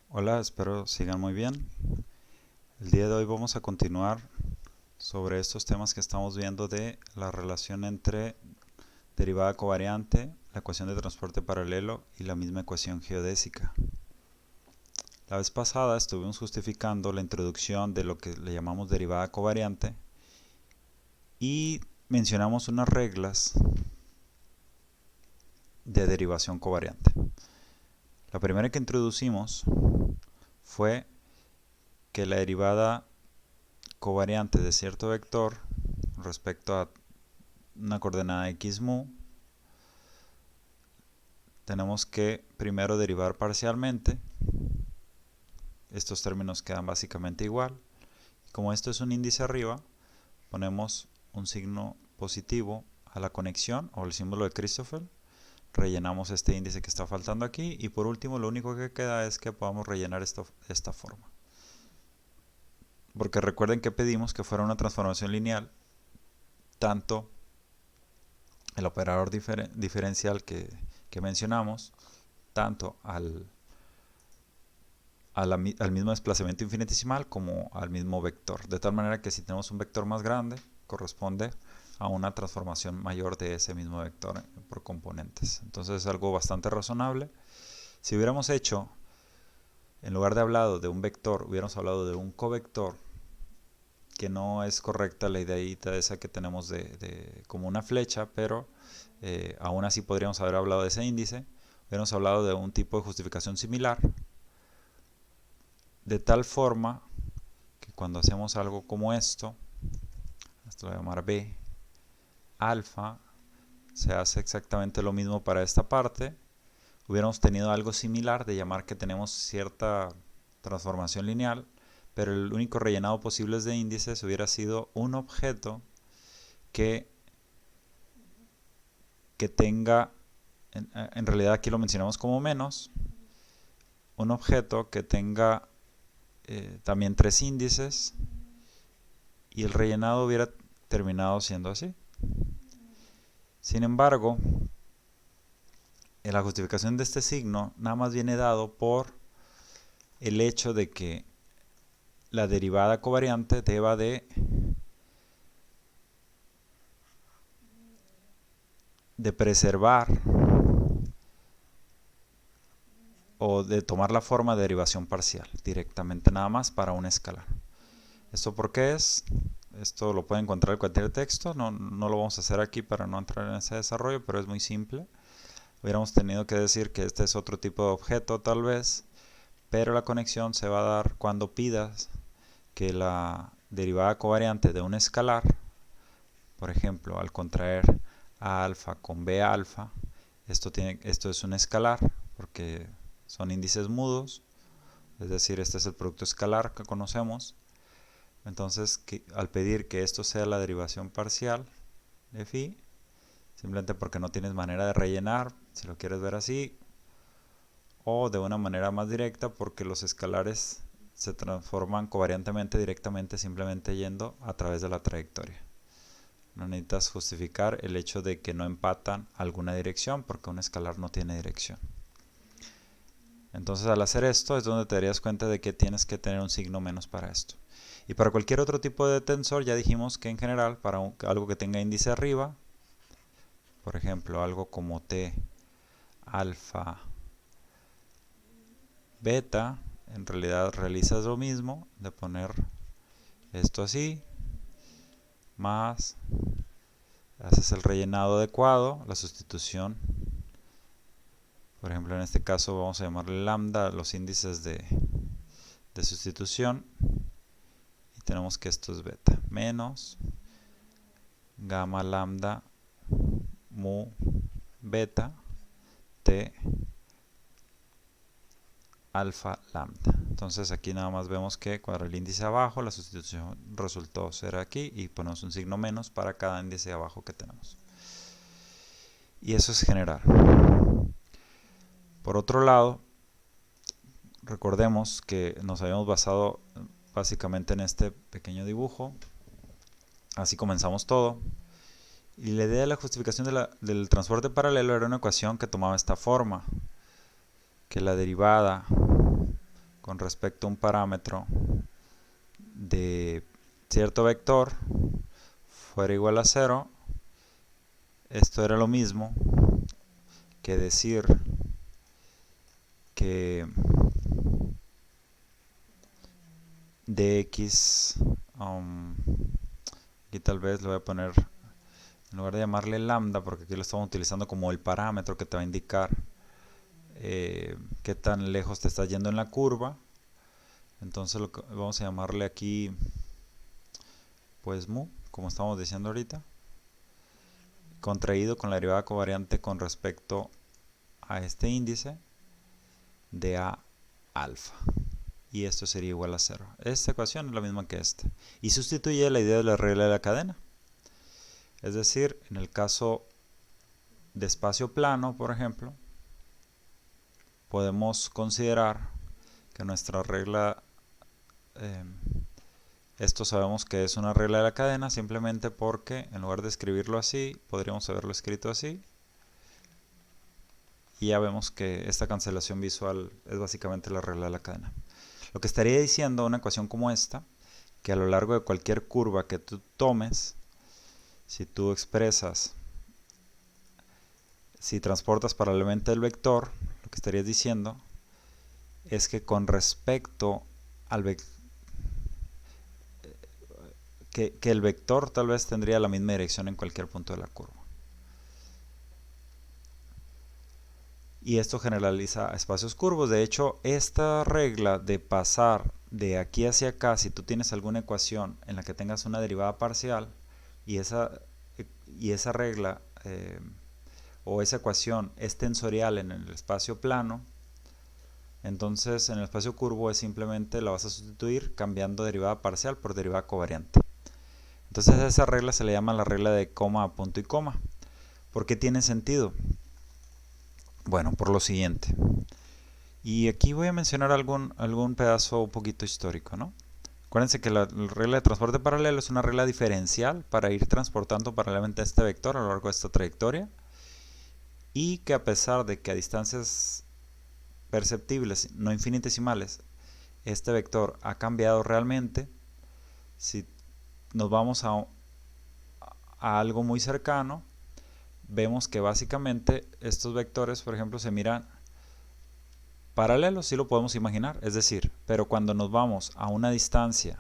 Hola, espero sigan muy bien. El día de hoy vamos a continuar sobre estos temas que estamos viendo de la relación entre derivada covariante, la ecuación de transporte paralelo y la misma ecuación geodésica. La vez pasada estuvimos justificando la introducción de lo que le llamamos derivada covariante y mencionamos unas reglas de derivación covariante. La primera que introducimos fue que la derivada covariante de cierto vector respecto a una coordenada x mu, tenemos que primero derivar parcialmente. Estos términos quedan básicamente igual. Como esto es un índice arriba, ponemos un signo positivo a la conexión o el símbolo de Christoffel. Rellenamos este índice que está faltando aquí y por último lo único que queda es que podamos rellenar esta forma. Porque recuerden que pedimos que fuera una transformación lineal, tanto el operador diferencial que mencionamos, tanto al mismo desplazamiento infinitesimal como al mismo vector. De tal manera que si tenemos un vector más grande, corresponde a una transformación mayor de ese mismo vector por componentes. Entonces es algo bastante razonable. Si hubiéramos hecho, en lugar de hablado de un vector, hubiéramos hablado de un covector, que no es correcta la ideita esa que tenemos de como una flecha, pero aún así podríamos haber hablado de ese índice. Hubiéramos hablado de un tipo de justificación similar, de tal forma que cuando hacemos algo como esto lo voy a llamar B, alfa, se hace exactamente lo mismo para esta parte. Hubiéramos tenido algo similar de llamar que tenemos cierta transformación lineal, pero el único rellenado posible de índices hubiera sido un objeto que tenga, en realidad aquí lo mencionamos como menos, un objeto que tenga también tres índices y el rellenado hubiera terminado siendo así. Sin embargo, la justificación de este signo nada más viene dado por el hecho de que la derivada covariante deba de preservar o de tomar la forma de derivación parcial directamente nada más para un escalar. ¿Esto por qué es? Esto lo pueden encontrar en cualquier texto, no lo vamos a hacer aquí para no entrar en ese desarrollo, pero es muy simple. Hubiéramos tenido que decir que este es otro tipo de objeto tal vez, pero la conexión se va a dar cuando pidas que la derivada covariante de un escalar, por ejemplo, al contraer a alfa con b alfa, esto es un escalar porque son índices mudos, es decir, este es el producto escalar que conocemos. Entonces, al pedir que esto sea la derivación parcial de phi, simplemente porque no tienes manera de rellenar, si lo quieres ver así, o de una manera más directa porque los escalares se transforman covariantemente directamente simplemente yendo a través de la trayectoria. No necesitas justificar el hecho de que no empatan alguna dirección porque un escalar no tiene dirección. Entonces al hacer esto es donde te darías cuenta de que tienes que tener un signo menos para esto. Y para cualquier otro tipo de tensor ya dijimos que en general para algo que tenga índice arriba, por ejemplo algo como t alfa beta, en realidad realizas lo mismo de poner esto así, más haces el rellenado adecuado, la sustitución. Por ejemplo, en este caso vamos a llamarle lambda los índices de sustitución. Y tenemos que esto es beta. Menos gamma lambda mu beta t alfa lambda. Entonces aquí nada más vemos que cuadra el índice abajo, la sustitución resultó ser aquí y ponemos un signo menos para cada índice abajo que tenemos. Y eso es general. Por otro lado, recordemos que nos habíamos basado básicamente en este pequeño dibujo. Así comenzamos todo. Y la idea de la justificación del transporte paralelo era una ecuación que tomaba esta forma, que la derivada con respecto a un parámetro de cierto vector fuera igual a 0, esto era lo mismo que decir que dx, aquí tal vez le voy a poner, en lugar de llamarle lambda, porque aquí lo estamos utilizando como el parámetro que te va a indicar qué tan lejos te está yendo en la curva, entonces vamos a llamarle aquí pues mu, como estamos diciendo ahorita, contraído con la derivada covariante con respecto a este índice de a alfa, y esto sería igual a 0. Esta ecuación es la misma que esta, y sustituye la idea de la regla de la cadena. Es decir, en el caso de espacio plano, por ejemplo, podemos considerar que nuestra regla, esto sabemos que es una regla de la cadena simplemente porque en lugar de escribirlo así, podríamos haberlo escrito así. Y ya vemos que esta cancelación visual es básicamente la regla de la cadena. Lo que estaría diciendo una ecuación como esta, que a lo largo de cualquier curva que tú tomes, si tú expresas, si transportas paralelamente el vector, lo que estarías diciendo es que con respecto al vector, que el vector tal vez tendría la misma dirección en cualquier punto de la curva. Y esto generaliza a espacios curvos. De hecho, esta regla de pasar de aquí hacia acá, si tú tienes alguna ecuación en la que tengas una derivada parcial y esa regla o esa ecuación es tensorial en el espacio plano, entonces en el espacio curvo es simplemente la vas a sustituir cambiando derivada parcial por derivada covariante. Entonces a esa regla se le llama la regla de coma, punto y coma. ¿Por qué tiene sentido? Bueno, por lo siguiente. Y aquí voy a mencionar algún pedazo un poquito histórico, ¿no? Acuérdense que la regla de transporte paralelo es una regla diferencial para ir transportando paralelamente a este vector a lo largo de esta trayectoria, y que a pesar de que a distancias perceptibles, no infinitesimales, este vector ha cambiado realmente, si nos vamos a algo muy cercano, vemos que básicamente estos vectores, por ejemplo, se miran paralelos, sí lo podemos imaginar, es decir, pero cuando nos vamos a una distancia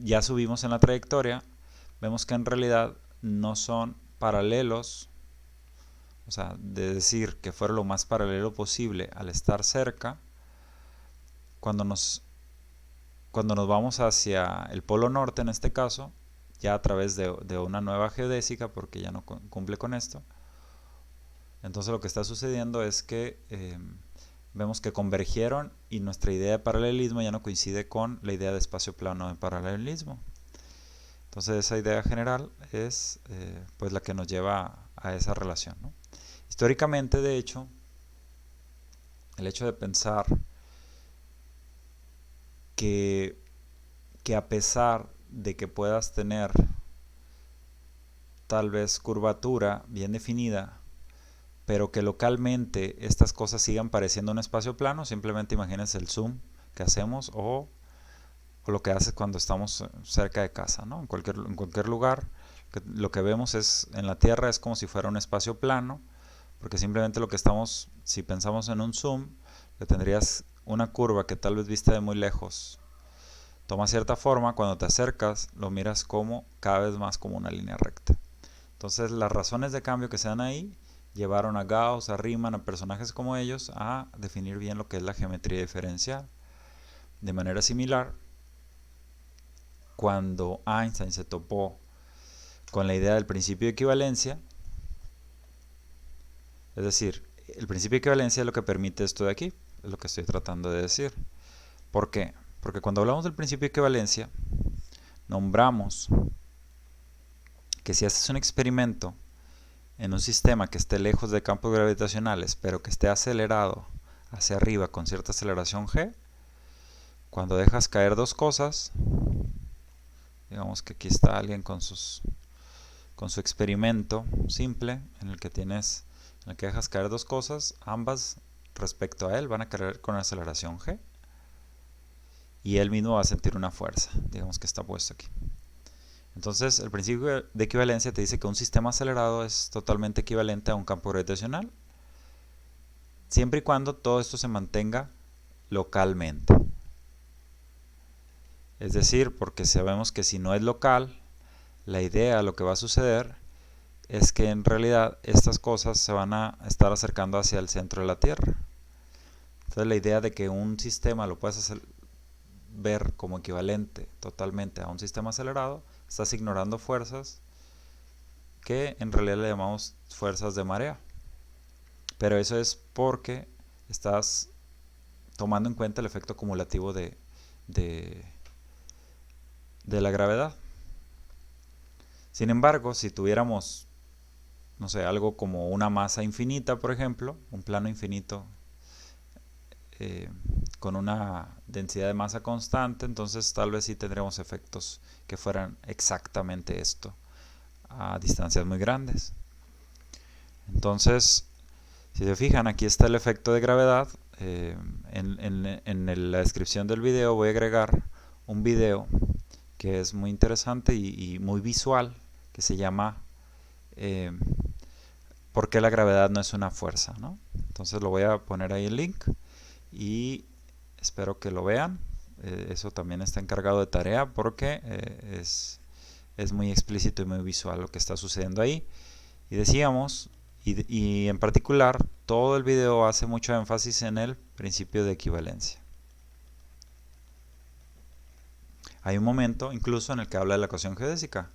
ya subimos en la trayectoria, vemos que en realidad no son paralelos, o sea, de decir que fuera lo más paralelo posible al estar cerca. Cuando nos vamos hacia el polo norte, en este caso, ya a través de una nueva geodésica, porque ya no cumple con esto, entonces lo que está sucediendo es que vemos que convergieron y nuestra idea de paralelismo ya no coincide con la idea de espacio plano de paralelismo. Entonces esa idea general es pues la que nos lleva a esa relación, ¿no? Históricamente, de hecho, el hecho de pensar que a pesar de que puedas tener tal vez curvatura bien definida, pero que localmente estas cosas sigan pareciendo un espacio plano, simplemente imagínense el zoom que hacemos o lo que haces cuando estamos cerca de casa, ¿no? En cualquier lugar, lo que vemos en la Tierra es como si fuera un espacio plano, porque simplemente lo que estamos, si pensamos en un zoom, que tendrías una curva que tal vez vista de muy lejos toma cierta forma, cuando te acercas lo miras como cada vez más como una línea recta. Entonces las razones de cambio que se dan ahí llevaron a Gauss, a Riemann, a personajes como ellos a definir bien lo que es la geometría diferencial. De manera similar, cuando Einstein se topó con la idea del principio de equivalencia, es decir, el principio de equivalencia es lo que permite esto de aquí, es lo que estoy tratando de decir. ¿Por qué? Porque cuando hablamos del principio de equivalencia, nombramos que si haces un experimento en un sistema que esté lejos de campos gravitacionales, pero que esté acelerado hacia arriba con cierta aceleración g, cuando dejas caer dos cosas, digamos que aquí está alguien con su experimento simple en el que dejas caer dos cosas, ambas respecto a él van a correr con aceleración g. Y él mismo va a sentir una fuerza, digamos que está puesto aquí. Entonces, el principio de equivalencia te dice que un sistema acelerado es totalmente equivalente a un campo gravitacional, siempre y cuando todo esto se mantenga localmente. Es decir, porque sabemos que si no es local, la idea, lo que va a suceder, es que en realidad estas cosas se van a estar acercando hacia el centro de la Tierra. Entonces, la idea de que un sistema lo puedes ver como equivalente totalmente a un sistema acelerado, estás ignorando fuerzas que en realidad le llamamos fuerzas de marea. Pero eso es porque estás tomando en cuenta el efecto acumulativo de la gravedad. Sin embargo, si tuviéramos, no sé, algo como una masa infinita, por ejemplo, un plano infinito con una densidad de masa constante, entonces tal vez sí tendríamos efectos que fueran exactamente esto a distancias muy grandes. Entonces, si se fijan, aquí está el efecto de gravedad. En la descripción del video voy a agregar un video que es muy interesante y muy visual, que se llama ¿por qué la gravedad no es una fuerza? ¿No? Entonces lo voy a poner ahí el link y espero que lo vean. Eso también está encargado de tarea porque es muy explícito y muy visual lo que está sucediendo ahí. Y decíamos, y en particular, todo el video hace mucho énfasis en el principio de equivalencia. Hay un momento incluso en el que habla de la ecuación geodésica.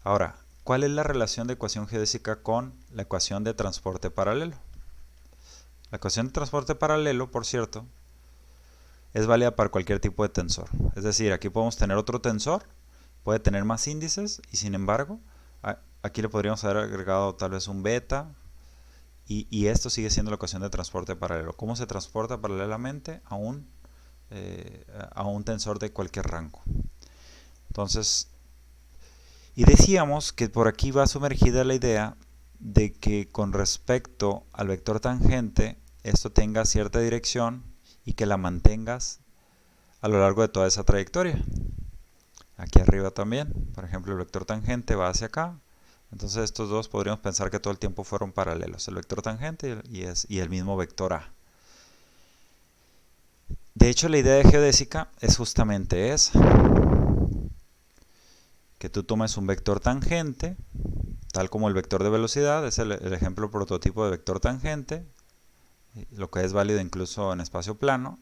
Ahora, ¿cuál es la relación de ecuación geodésica con la ecuación de transporte paralelo? La ecuación de transporte paralelo, por cierto, es válida para cualquier tipo de tensor. Es decir, aquí podemos tener otro tensor, puede tener más índices y sin embargo, aquí le podríamos haber agregado tal vez un beta y esto sigue siendo la ecuación de transporte paralelo. ¿Cómo se transporta paralelamente a un tensor de cualquier rango? Entonces, y decíamos que por aquí va sumergida la idea de que con respecto al vector tangente, esto tenga cierta dirección y que la mantengas a lo largo de toda esa trayectoria. Aquí arriba también, por ejemplo, el vector tangente va hacia acá. Entonces estos dos podríamos pensar que todo el tiempo fueron paralelos, el vector tangente y el mismo vector A. De hecho, la idea de geodésica es justamente esa. Que tú tomes un vector tangente, tal como el vector de velocidad, es el ejemplo prototipo de vector tangente, lo que es válido incluso en espacio plano,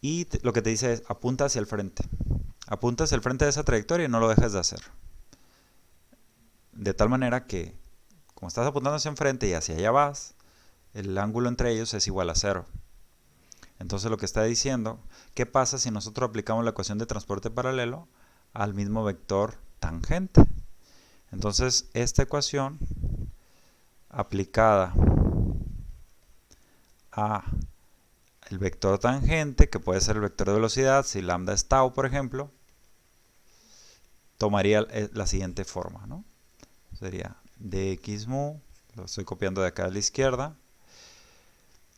y lo que te dice es apunta hacia el frente. Apunta hacia el frente de esa trayectoria y no lo dejes de hacer. De tal manera que, como estás apuntando hacia enfrente y hacia allá vas, el ángulo entre ellos es igual a 0. Entonces lo que está diciendo, ¿qué pasa si nosotros aplicamos la ecuación de transporte paralelo al mismo vector tangente? Entonces esta ecuación aplicada a el vector tangente, que puede ser el vector de velocidad, si lambda es tau, por ejemplo, tomaría la siguiente forma, ¿no? Sería dx mu, lo estoy copiando de acá a la izquierda,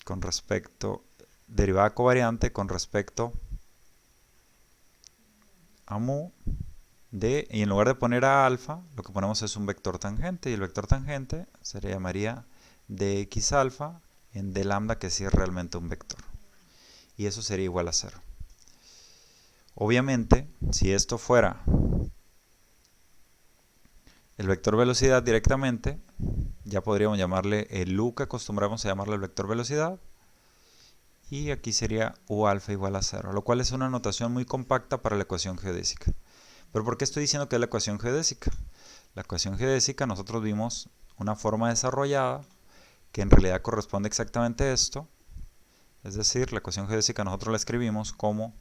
con respecto, derivada covariante con respecto a mu de, y en lugar de poner a alfa, lo que ponemos es un vector tangente, y el vector tangente se le llamaría dx alfa en d lambda, que sí es realmente un vector. Y eso sería igual a 0. Obviamente, si esto fuera el vector velocidad directamente, ya podríamos llamarle el u que acostumbramos a llamarle el vector velocidad, y aquí sería u alfa igual a 0, lo cual es una notación muy compacta para la ecuación geodésica. ¿Pero por qué estoy diciendo que es la ecuación geodésica? La ecuación geodésica, nosotros vimos una forma desarrollada que en realidad corresponde exactamente a esto. Es decir, la ecuación geodésica nosotros la escribimos como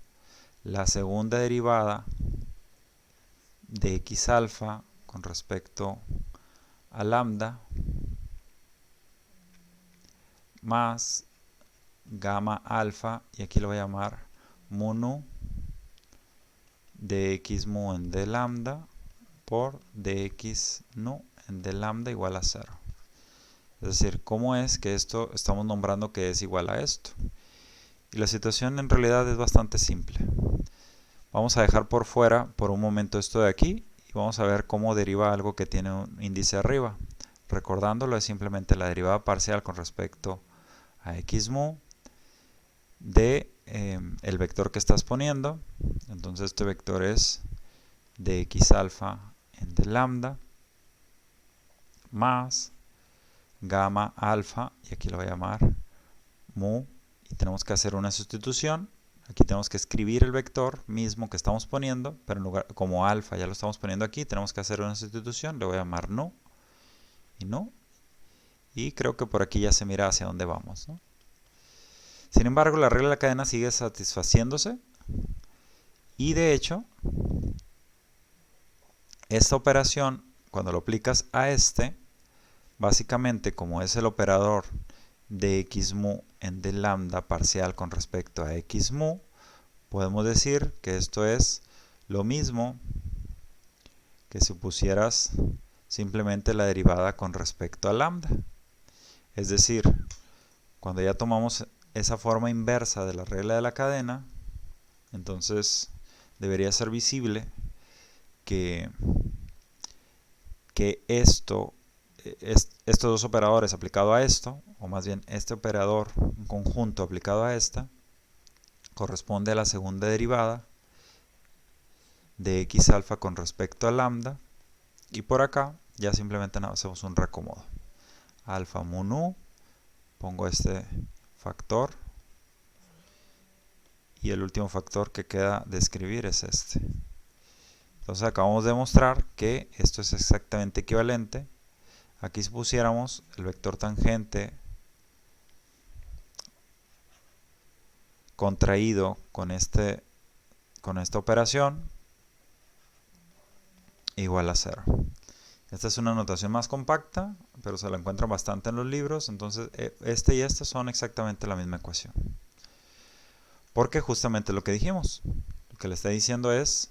la segunda derivada de x alfa con respecto a lambda más gamma alfa, y aquí lo voy a llamar mu nu de x mu en d lambda por dx nu en d lambda igual a 0. Es decir, ¿cómo es que esto estamos nombrando que es igual a esto? Y la situación en realidad es bastante simple. Vamos a dejar por fuera por un momento esto de aquí y vamos a ver cómo deriva algo que tiene un índice arriba. Recordándolo, es simplemente la derivada parcial con respecto a x mu de el vector que estás poniendo. Entonces este vector es de x alfa en de lambda más gamma alfa, y aquí lo voy a llamar mu, y tenemos que hacer una sustitución. Aquí tenemos que escribir el vector mismo que estamos poniendo, pero en lugar, como alfa ya lo estamos poniendo aquí, tenemos que hacer una sustitución. Le voy a llamar nu y nu, y creo que por aquí ya se mira hacia dónde vamos, ¿no? Sin embargo, la regla de la cadena sigue satisfaciéndose, y de hecho esta operación, cuando lo aplicas a este, básicamente como es el operador de x mu en d lambda parcial con respecto a x mu, podemos decir que esto es lo mismo que si pusieras simplemente la derivada con respecto a lambda. Es decir, cuando ya tomamos esa forma inversa de la regla de la cadena, entonces debería ser visible que estos dos operadores aplicado a esto, o más bien este operador en conjunto aplicado a esta, corresponde a la segunda derivada de x alfa con respecto a lambda, y por acá ya simplemente hacemos un reacomodo. Alfa mu nu, pongo este factor, y el último factor que queda de escribir es este. Entonces acabamos de demostrar que esto es exactamente equivalente. Aquí si pusiéramos el vector tangente contraído con esta operación, igual a 0. Esta es una notación más compacta, pero se la encuentran bastante en los libros. Entonces este y este son exactamente la misma ecuación. Porque justamente lo que dijimos, lo que le está diciendo es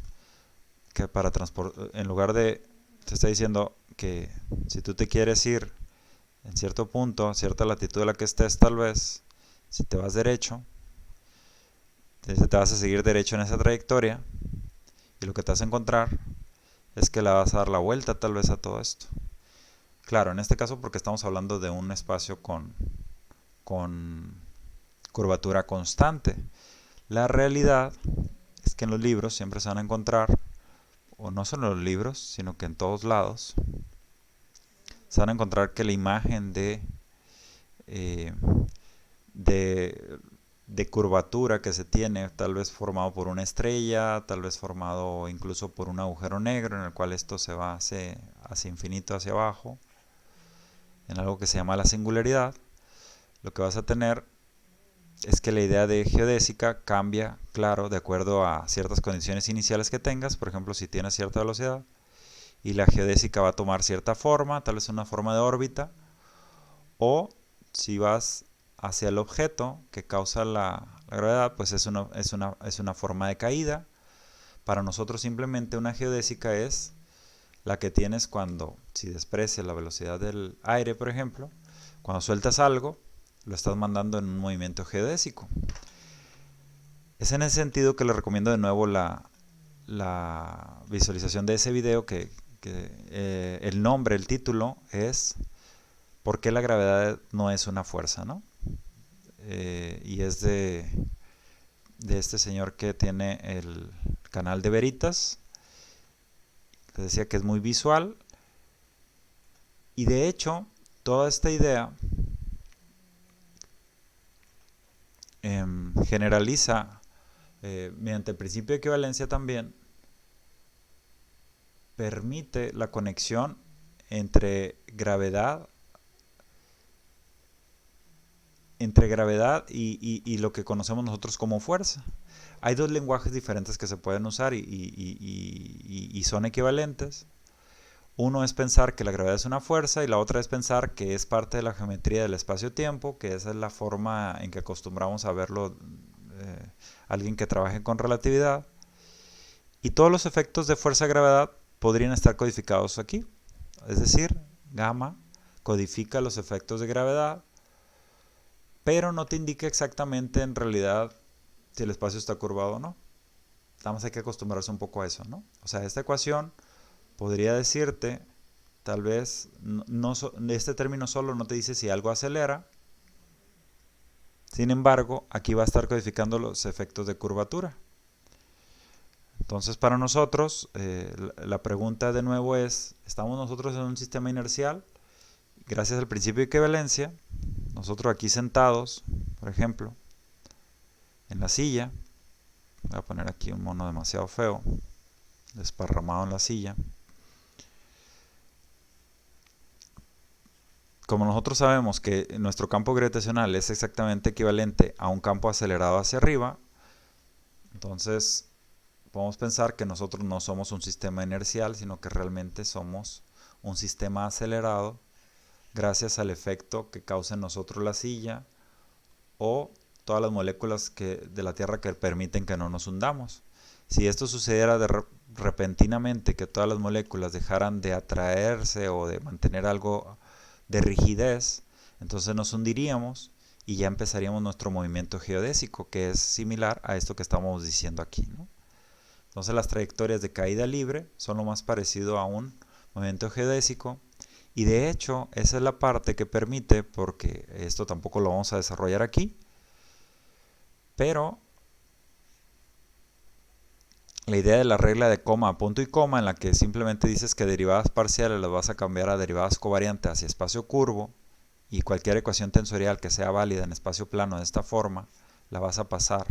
que para transportar, en lugar de, te está diciendo que si tú te quieres ir en cierto punto, a cierta latitud a la que estés tal vez, si te vas derecho, te vas a seguir derecho en esa trayectoria, y lo que te vas a encontrar es que le vas a dar la vuelta tal vez a todo esto. Claro, en este caso porque estamos hablando de un espacio con curvatura constante. La realidad es que en los libros siempre se van a encontrar, o no solo en los libros, sino que en todos lados, se van a encontrar que la imagen de curvatura que se tiene, tal vez formado por una estrella, tal vez formado incluso por un agujero negro, en el cual esto se va hacia infinito, hacia abajo, en algo que se llama la singularidad. Lo que vas a tener es que la idea de geodésica cambia, claro, de acuerdo a ciertas condiciones iniciales que tengas. Por ejemplo, si tienes cierta velocidad y la geodésica va a tomar cierta forma, tal vez una forma de órbita, o si vas hacia el objeto que causa la gravedad, pues es una forma de caída. Para nosotros simplemente una geodésica es la que tienes cuando, si desprecias la velocidad del aire, por ejemplo, cuando sueltas algo, lo estás mandando en un movimiento geodésico. Es en ese sentido que les recomiendo de nuevo la visualización de ese video, que el nombre, el título es ¿por qué la gravedad no es una fuerza?, ¿no? Y es de este señor que tiene el canal de Veritas. Les decía que es muy visual, y de hecho toda esta idea generaliza mediante el principio de equivalencia. También permite la conexión entre gravedad y lo que conocemos nosotros como fuerza. Hay dos lenguajes diferentes que se pueden usar y son equivalentes. Uno es pensar que la gravedad es una fuerza, y la otra es pensar que es parte de la geometría del espacio-tiempo, que esa es la forma en que acostumbramos a verlo alguien que trabaje con relatividad. Y todos los efectos de fuerza-gravedad podrían estar codificados aquí. Es decir, gamma codifica los efectos de gravedad, pero no te indica exactamente en realidad si el espacio está curvado o no. Nada más hay que acostumbrarse un poco a eso, ¿no? O sea, esta ecuación podría decirte, tal vez, este término solo no te dice si algo acelera. Sin embargo, aquí va a estar codificando los efectos de curvatura. Entonces, para nosotros, la pregunta de nuevo es, ¿estamos nosotros en un sistema inercial? Gracias al principio de equivalencia, nosotros aquí sentados, por ejemplo, en la silla, voy a poner aquí un mono demasiado feo, desparramado en la silla. Como nosotros sabemos que nuestro campo gravitacional es exactamente equivalente a un campo acelerado hacia arriba, entonces podemos pensar que nosotros no somos un sistema inercial, sino que realmente somos un sistema acelerado gracias al efecto que causa en nosotros la silla o todas las moléculas de la Tierra que permiten que no nos hundamos. Si esto sucediera repentinamente, que todas las moléculas dejaran de atraerse o de mantener algo de rigidez, entonces nos hundiríamos y ya empezaríamos nuestro movimiento geodésico, que es similar a esto que estamos diciendo aquí, ¿no? Entonces las trayectorias de caída libre son lo más parecido a un movimiento geodésico, y de hecho esa es la parte que permite, porque esto tampoco lo vamos a desarrollar aquí, pero la idea de la regla de coma, punto y coma, en la que simplemente dices que derivadas parciales las vas a cambiar a derivadas covariantes hacia espacio curvo, y cualquier ecuación tensorial que sea válida en espacio plano de esta forma, la vas a pasar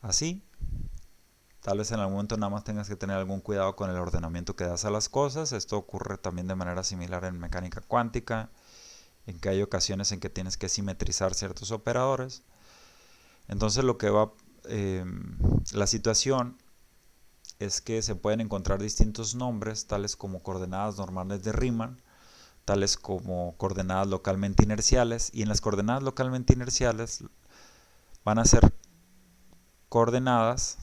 así. Tal vez en algún momento nada más tengas que tener algún cuidado con el ordenamiento que das a las cosas. Esto ocurre también de manera similar en mecánica cuántica, en que hay ocasiones en que tienes que simetrizar ciertos operadores. Entonces la situación es que se pueden encontrar distintos nombres, tales como coordenadas normales de Riemann, tales como coordenadas localmente inerciales, y en las coordenadas localmente inerciales van a ser coordenadas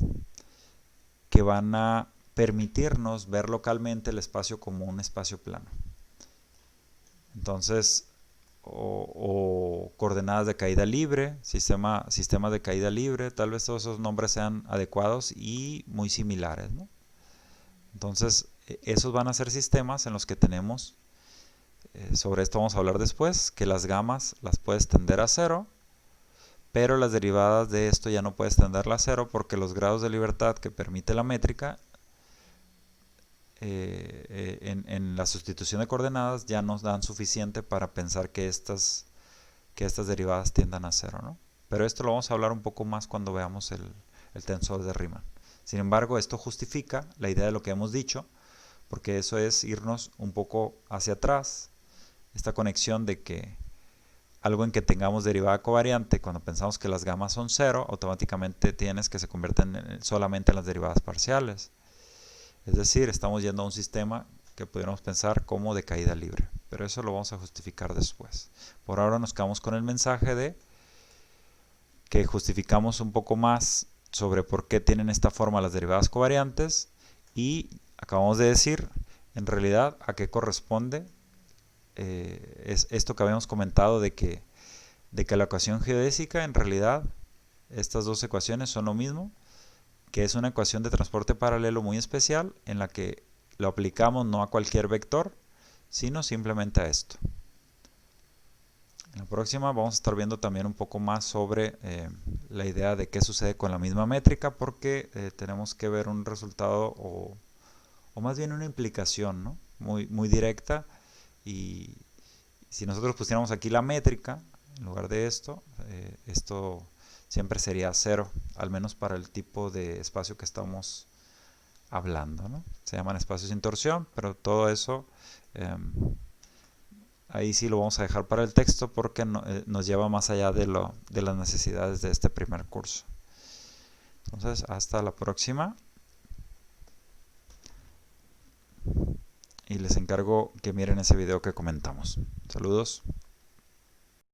que van a permitirnos ver localmente el espacio como un espacio plano. Entonces, o coordenadas de caída libre, sistema de caída libre, tal vez todos esos nombres sean adecuados y muy similares, ¿no? Entonces, esos van a ser sistemas en los que tenemos, sobre esto vamos a hablar después, que las gamas las puedes tender a cero, pero las derivadas de esto ya no puedes tenderla a cero porque los grados de libertad que permite la métrica en la sustitución de coordenadas ya nos dan suficiente para pensar que estas derivadas tiendan a cero, ¿no? Pero esto lo vamos a hablar un poco más cuando veamos el tensor de Riemann. Sin embargo, esto justifica la idea de lo que hemos dicho, porque eso es irnos un poco hacia atrás, esta conexión de que algo en que tengamos derivada covariante, cuando pensamos que las gamas son cero, automáticamente tienes que se convierten solamente en las derivadas parciales. Es decir, estamos yendo a un sistema que pudiéramos pensar como de caída libre, pero eso lo vamos a justificar después. Por ahora nos quedamos con el mensaje de que justificamos un poco más sobre por qué tienen esta forma las derivadas covariantes, y acabamos de decir en realidad a qué corresponde es esto que habíamos comentado de que la ecuación geodésica, en realidad estas dos ecuaciones son lo mismo, que es una ecuación de transporte paralelo muy especial en la que lo aplicamos no a cualquier vector, sino simplemente a esto. En la próxima vamos a estar viendo también un poco más sobre la idea de qué sucede con la misma métrica, porque tenemos que ver un resultado o más bien una implicación, ¿no? muy directa, y si nosotros pusiéramos aquí la métrica en lugar de esto, esto siempre sería cero, al menos para el tipo de espacio que estamos hablando, ¿no? Se llaman espacios sin torsión, pero todo eso ahí sí lo vamos a dejar para el texto porque nos lleva más allá de las necesidades de este primer curso. Entonces, hasta la próxima. Y les encargo que miren ese video que comentamos. Saludos.